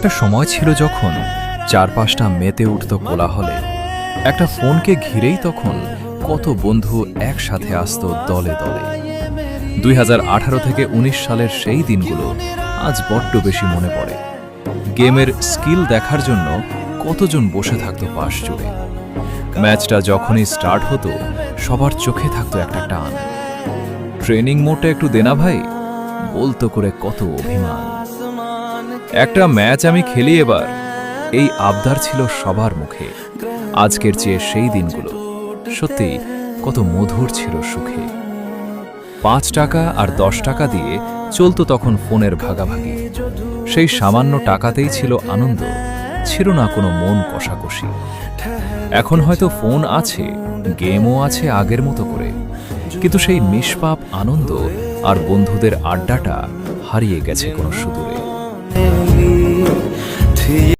একটা সময় ছিল যখন চারপাশটা মেতে উঠত কোলাহলে। একটা ফোনকে ঘিরেই তখন কত বন্ধু একসাথে আসতো দলে দলে। 2018 থেকে 19 সালের সেই দিনগুলো আজ বড্ড বেশি মনে পড়ে। গেমের স্কিল দেখার জন্য কতজন বসে থাকতো পাশ জুড়ে। ম্যাচটা যখনই স্টার্ট হতো সবার চোখে থাকতো একটা টান। ট্রেনিং মোডটা একটু দেনা ভাই, বলতো করে কত অভিমান। একটা ম্যাচ আমি খেলি এবার, এই আবদার ছিল সবার মুখে। আজকের চেয়ে সেই দিনগুলো সত্যি কত মধুর ছিল সুখে। 5 টাকা আর 10 টাকা দিয়ে চলতো তখন ফোনের ভাগাভাগি। সেই সামান্য টাকাতেই ছিল আনন্দ, ছিল না কোনো মন কষাকষি। এখন হয়তো ফোন আছে, গেমও আছে আগের মতো করে, কিন্তু সেই নিষ্পাপ আনন্দ আর বন্ধুদের আড্ডাটা হারিয়ে গেছে কোনো সুদূরে।